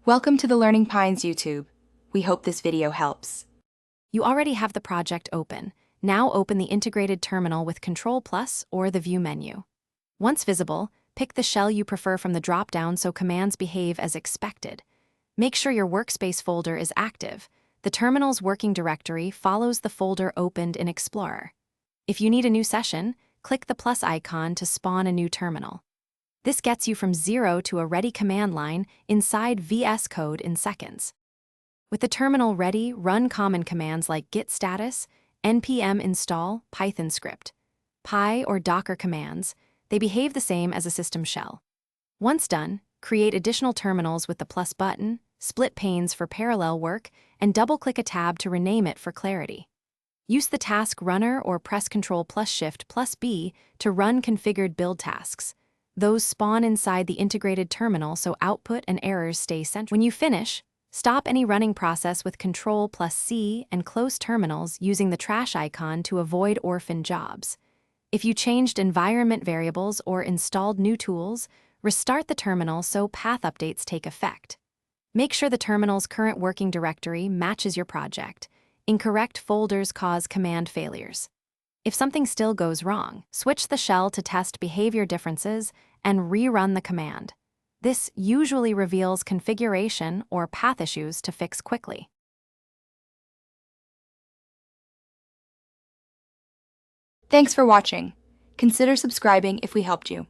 Welcome to the Learning Pines YouTube. We hope this video helps. You already have the project open. Now open the integrated terminal with Control+ or the View menu. Once visible, pick the shell you prefer from the drop-down so commands behave as expected. Make sure your workspace folder is active. The terminal's working directory follows the folder opened in Explorer. If you need a new session, click the plus icon to spawn a new terminal. This gets you from 0 to a ready command line inside Vscode in seconds. With the terminal ready, run common commands like git status, npm install Python script, py or docker commands. They behave the same as a system shell. Once done, create additional terminals with the plus button, split panes for parallel work, and double-click a tab to rename it for clarity. Use the task runner or press Ctrl+Shift+B to run configured build tasks. Those spawn inside the integrated terminal so output and errors stay central. When you finish, stop any running process with Ctrl+C and close terminals using the trash icon to avoid orphan jobs. If you changed environment variables or installed new tools, restart the terminal so path updates take effect. Make sure the terminal's current working directory matches your project. Incorrect folders cause command failures. If something still goes wrong, switch the shell to test behavior differences and rerun the command. This usually reveals configuration or path issues to fix quickly. Thanks for watching. Consider subscribing if we helped you.